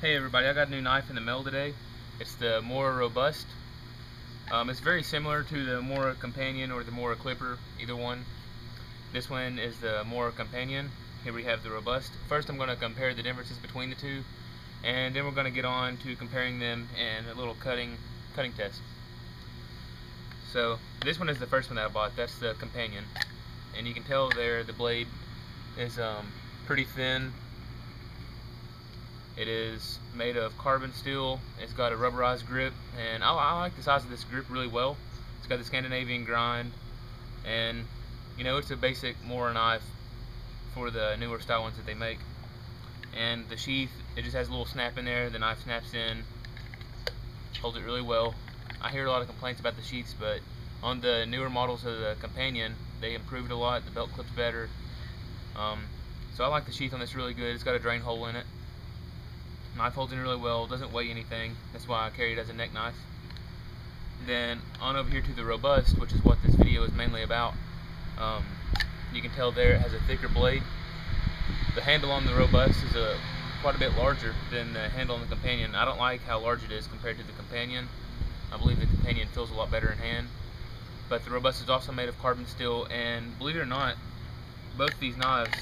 Hey everybody, I got a new knife in the mail today. It's the Mora Robust. It's very similar to the Mora Companion or the Mora Clipper, either one. This one is the Mora Companion. Here we have the Robust. First I'm going to compare the differences between the two, and then we're going to get on to comparing them and a little cutting test. So this one is the first one that I bought. That's the Companion, and you can tell there the blade is pretty thin. It is made of carbon steel. It's got a rubberized grip, and I like the size of this grip really well. It's got the Scandinavian grind, and you know, it's a basic Mora knife for the newer style ones that they make. And the sheath, it just has a little snap in there. The knife snaps in, holds it really well. I hear a lot of complaints about the sheaths, but on the newer models of the Companion, they improved a lot. The belt clips better. So I like the sheath on this really good. It's got a drain hole in it. Knife holds in really well, doesn't weigh anything. That's why I carry it as a neck knife. Then on over here to the Robust, which is what this video is mainly about. You can tell there it has a thicker blade. The handle on the Robust is quite a bit larger than the handle on the Companion. I don't like how large it is compared to the Companion. I believe the Companion feels a lot better in hand. But the Robust is also made of carbon steel, and believe it or not, both these knives,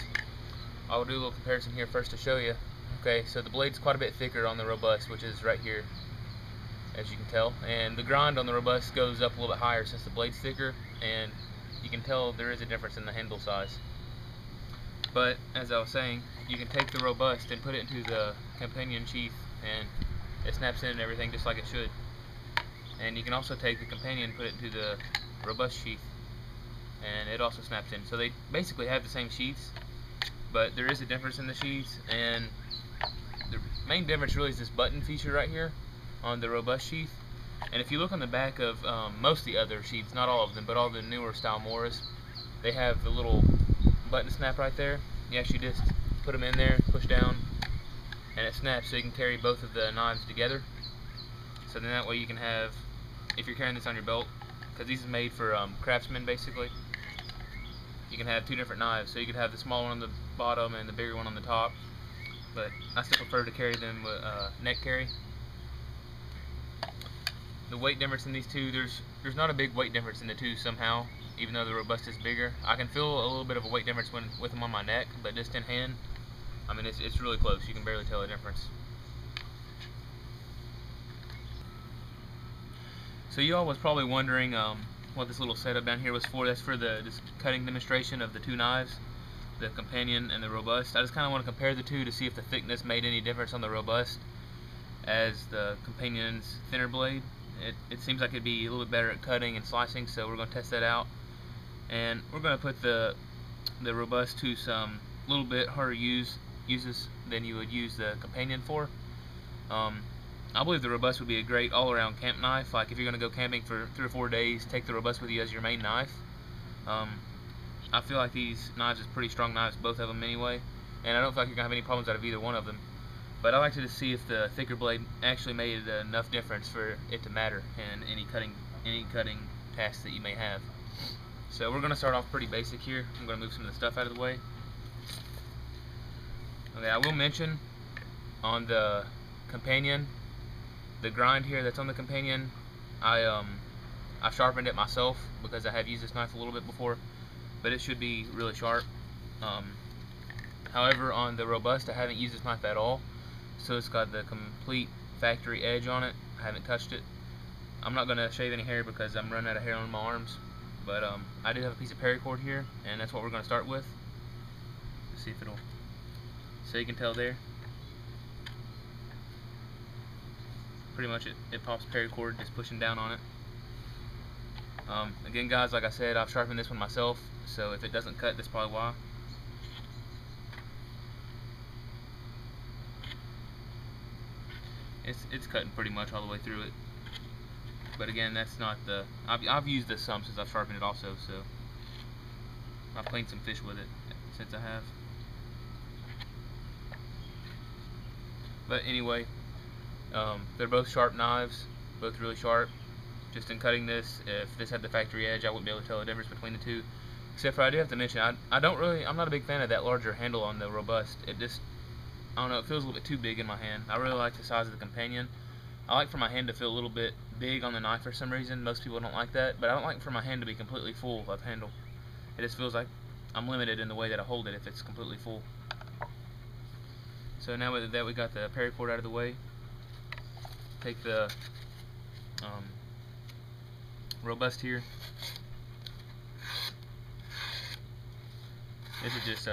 I'll do a little comparison here first to show you. Okay, so the blade's quite a bit thicker on the Robust, which is right here, as you can tell, and the grind on the Robust goes up a little bit higher since the blade's thicker, and you can tell there is a difference in the handle size. But as I was saying, you can take the Robust and put it into the Companion sheath, and it snaps in and everything just like it should. And you can also take the Companion and put it into the Robust sheath, and it also snaps in. So they basically have the same sheaths, but there is a difference in the sheaths, and the main difference really is this button feature right here on the Robust sheath. And if you look on the back of most of the other sheaths, not all of them, but all the newer style Moras, they have the little button snap right there. You actually just put them in there, push down, and it snaps, so you can carry both of the knives together. So then that way you can have, if you're carrying this on your belt, because these is made for craftsmen basically, you can have two different knives. So you could have the small one on the bottom and the bigger one on the top. But I still prefer to carry them with neck carry. The weight difference in these two, there's not a big weight difference in the two somehow, even though the Robust is bigger. I can feel a little bit of a weight difference with them on my neck, but just in hand, I mean, it's really close. You can barely tell the difference. So you all was probably wondering what this little setup down here was for. That's for this cutting demonstration of the two knives, the Companion and the Robust. I just kind of want to compare the two to see if the thickness made any difference on the Robust as the Companion's thinner blade. It seems like it'd be a little bit better at cutting and slicing, so we're going to test that out. And we're going to put the Robust to some little bit harder uses than you would use the Companion for. I believe the Robust would be a great all-around camp knife. Like if you're going to go camping for 3 or 4 days, take the Robust with you as your main knife. I feel like these knives is pretty strong knives, both of them anyway, and I don't feel like you're going to have any problems out of either one of them. But I like to just see if the thicker blade actually made enough difference for it to matter in any cutting tasks that you may have. So we're going to start off pretty basic here. I'm going to move some of the stuff out of the way. Okay, I will mention on the Companion, the grind here that's on the Companion, I've sharpened it myself because I have used this knife a little bit before, but it should be really sharp. However, on the Robust, I haven't used this knife at all, so it's got the complete factory edge on it. I haven't touched it. I'm not going to shave any hair because I'm running out of hair on my arms, but I do have a piece of paracord here, and that's what we're going to start with. Let's see if it'll, so you can tell there, pretty much it pops paracord just pushing down on it. Again guys, like I said, I've sharpened this one myself, so if it doesn't cut, that's probably why. It's cutting pretty much all the way through it. But again, that's not the, I've used this some since I've sharpened it also, so I've cleaned some fish with it since I have. But anyway, they're both sharp knives, both really sharp. Just in cutting this, if this had the factory edge, I wouldn't be able to tell the difference between the two. Except for I do have to mention, I'm not a big fan of that larger handle on the Robust. I don't know, it feels a little bit too big in my hand. I really like the size of the companion. I like for my hand to feel a little bit big on the knife for some reason. Most people don't like that, but I don't like for my hand to be completely full of handle. It just feels like I'm limited in the way that I hold it if it's completely full. So now that we got the paracord out of the way, take the robust here. This is just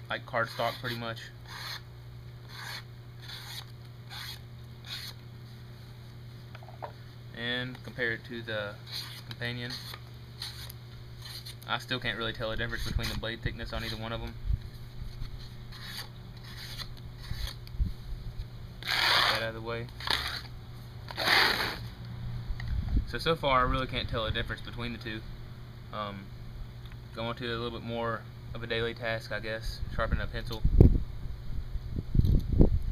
like cardstock pretty much. And compare it to the companion. I still can't really tell the difference between the blade thickness on either one of them. Get that out of the way. So far I really can't tell a difference between the two. Going to a little bit more of a daily task, I guess, sharpening a pencil.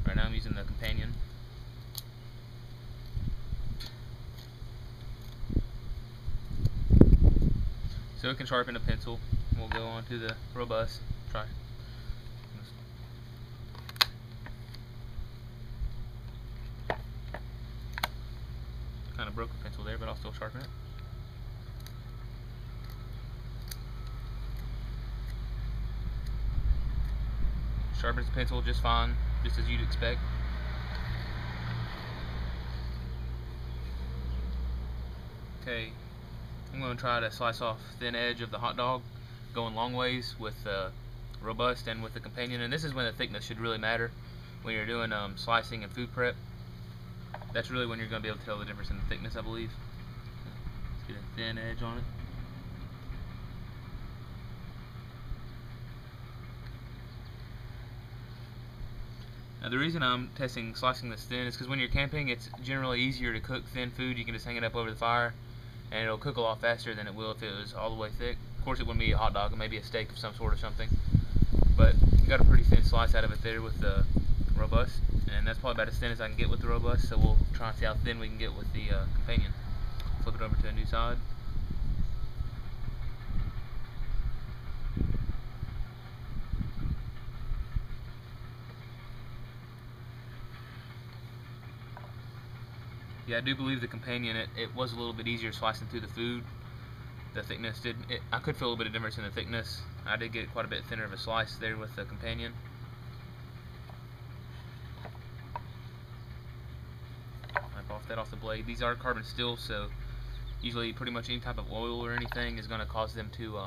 Right now I'm using the companion. So it can sharpen a pencil. We'll go on to the robust. Try. Kind of broke the pencil there, but I'll still sharpen it. Sharpens the pencil just fine, just as you'd expect. Okay, I'm going to try to slice off thin edge of the hot dog, going long ways with the robust and with the companion. And this is when the thickness should really matter when you're doing slicing and food prep. That's really when you're going to be able to tell the difference in the thickness, I believe. Let's get a thin edge on it. Now the reason I'm testing slicing this thin is because when you're camping, it's generally easier to cook thin food. You can just hang it up over the fire and it'll cook a lot faster than it will if it was all the way thick. Of course it wouldn't be a hot dog, it may be a steak of some sort or something. But you got a pretty thin slice out of it there with the robust, and that's probably about as thin as I can get with the robust, so we'll try and see how thin we can get with the companion. Flip it over to a new side. Yeah, I do believe the companion, it was a little bit easier slicing through the food. The thickness I could feel a little bit of difference in the thickness. I did get quite a bit thinner of a slice there with the companion. Wipe off that off the blade. These are carbon steel, so usually pretty much any type of oil or anything is going to cause them to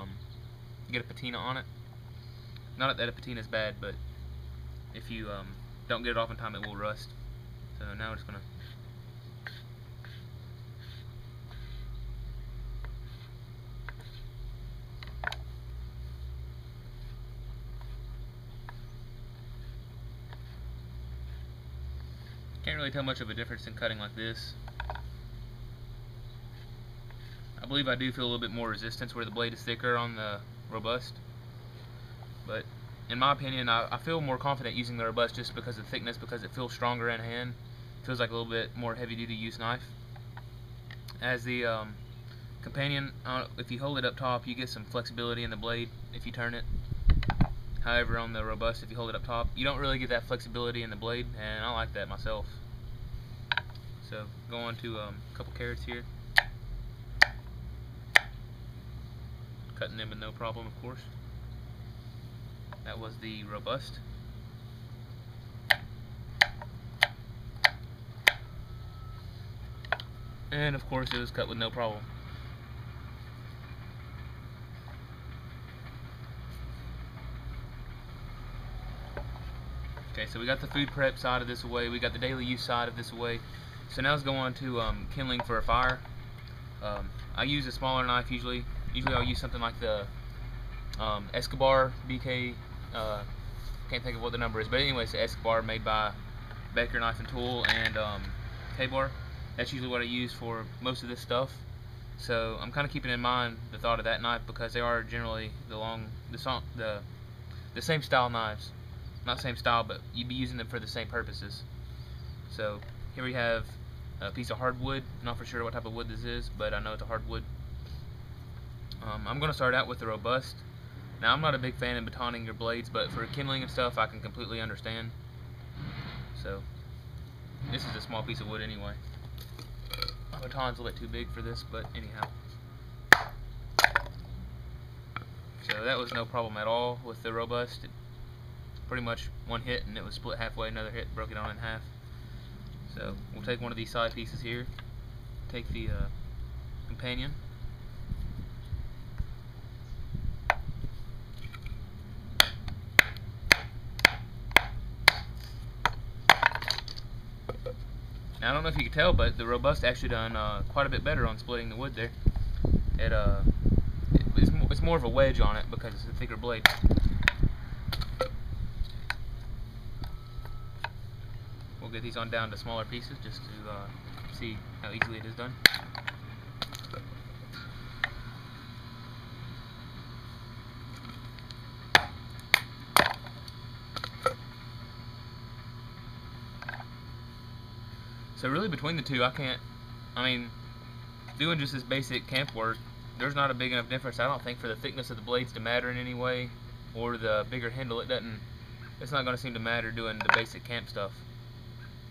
get a patina on it. Not that a patina is bad, but if you don't get it off in time, it will rust. So now we're just going to can't really tell much of a difference in cutting like this. I believe I do feel a little bit more resistance where the blade is thicker on the robust, but in my opinion I feel more confident using the robust just because of the thickness, because it feels stronger in hand. It feels like a little bit more heavy duty use knife. As the companion, if you hold it up top you get some flexibility in the blade if you turn it. However, on the robust, if you hold it up top, you don't really get that flexibility in the blade, and I like that myself. So, go on to a couple carrots here. Cutting them with no problem, of course. That was the robust. And of course, it was cut with no problem. Okay, so we got the food prep side of this away, we got the daily use side of this away. So now let's go on to kindling for a fire. I use a smaller knife usually. Usually I'll use something like the Escobar BK, can't think of what the number is, but anyway, it's the Escobar made by Baker Knife and Tool and K-Bar. That's usually what I use for most of this stuff. So I'm kind of keeping in mind the thought of that knife because they are generally the same style knives. Not same style, but you'd be using them for the same purposes. So here we have a piece of hardwood. Not for sure what type of wood this is, but I know it's a hardwood. I'm going to start out with the robust. Now I'm not a big fan of batoning your blades, but for kindling and stuff I can completely understand. So this is a small piece of wood anyway. My baton's a little bit too big for this, but anyhow. So that was no problem at all with the robust. It pretty much one hit and it was split halfway, another hit broke it on in half. So we'll take one of these side pieces here, take the companion, now I don't know if you can tell, but the robust actually done quite a bit better on splitting the wood there. It's more of a wedge on it because it's a thicker blade. We'll get these on down to smaller pieces just to see how easily it is done. So really between the two, doing just this basic camp work, there's not a big enough difference, I don't think, for the thickness of the blades to matter in any way, or the bigger handle. It's not going to seem to matter doing the basic camp stuff.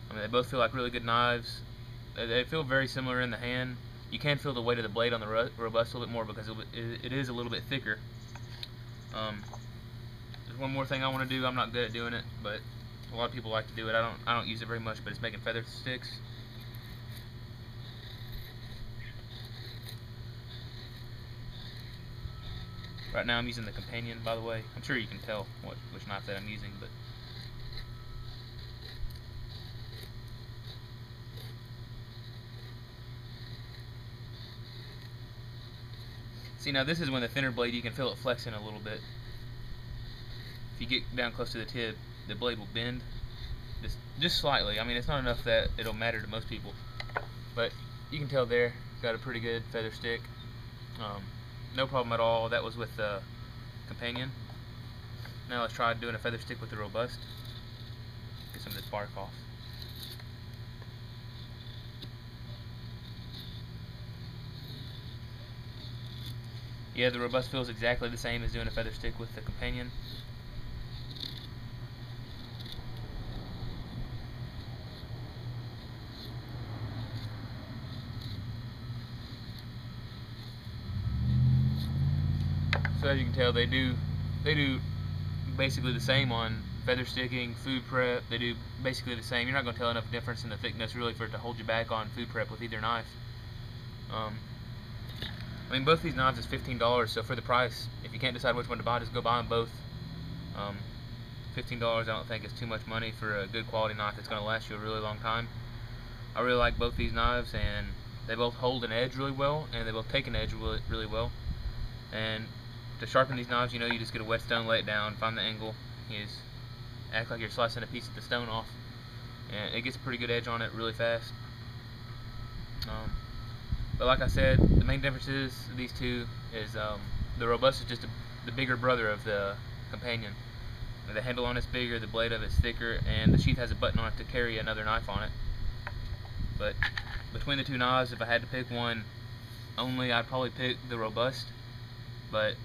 I mean, they both feel like really good knives. They feel very similar in the hand. You can feel the weight of the blade on the robust a little bit more because it is a little bit thicker. There's one more thing I want to do. I'm not good at doing it, but a lot of people like to do it. I don't use it very much, but it's making feather sticks. Right now I'm using the companion, by the way. I'm sure you can tell which knife that I'm using, but see, now this is when the thinner blade, you can feel it flexing a little bit. If you get down close to the tip, the blade will bend just slightly. I mean, it's not enough that it'll matter to most people, but you can tell there, got a pretty good feather stick. No problem at all. That was with the companion. Now let's try doing a feather stick with the robust. Get some of this bark off. Yeah, the robust feels exactly the same as doing a feather stick with the companion. So as you can tell, they do basically the same on feather sticking, food prep. They do basically the same. You're not going to tell enough difference in the thickness really for it to hold you back on food prep with either knife. I mean, both these knives is $15, so for the price, if you can't decide which one to buy, just go buy them both. $15 I don't think is too much money for a good quality knife that's going to last you a really long time. I really like both these knives, and they both hold an edge really well, and they both take an edge really well. And to sharpen these knives, you just get a whetstone, lay it down, find the angle, you just act like you're slicing a piece of the stone off, and it gets a pretty good edge on it really fast. But like I said, the main differences of these two is the robust is just the bigger brother of the companion. The handle on it's bigger, the blade of it's thicker, and the sheath has a button on it to carry another knife on it. But between the two knives, if I had to pick one only, I'd probably pick the robust. But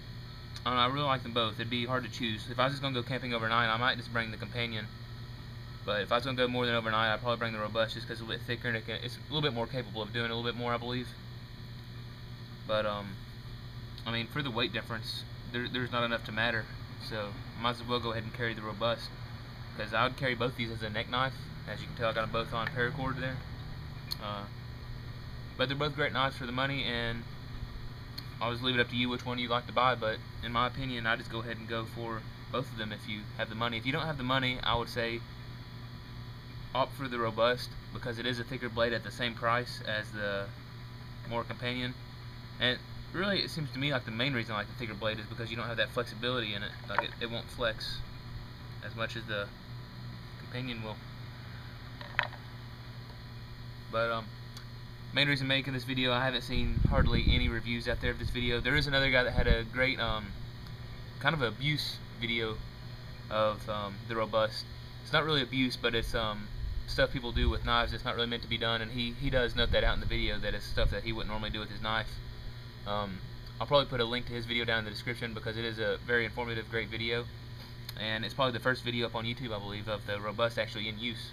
I don't know, I really like them both. It'd be hard to choose. If I was just going to go camping overnight, I might just bring the companion. But if I was going to go more than overnight, I'd probably bring the robust just because it's a little bit thicker and it's a little bit more capable of doing a little bit more, I believe. But I mean, for the weight difference, there's not enough to matter. So I might as well go ahead and carry the robust, because I would carry both these as a neck knife. As you can tell, I got them both on paracord there. But they're both great knives for the money, and I'll just leave it up to you which one you'd like to buy. But in my opinion, I just go ahead and go for both of them if you have the money. If you don't have the money, I would say opt for the robust, because it is a thicker blade at the same price as the mora companion. And really, it seems to me like the main reason I like the thicker blade is because you don't have that flexibility in it. Like it won't flex as much as the companion will. But main reason making this video, I haven't seen hardly any reviews out there of this video. There is another guy that had a great kind of abuse video of the robust. It's not really abuse, but it's stuff people do with knives that's not really meant to be done, and he does note that out in the video, that it's stuff that he wouldn't normally do with his knife. I'll probably put a link to his video down in the description, because it is a very informative, great video, and it's probably the first video up on YouTube, I believe, of the robust actually in use.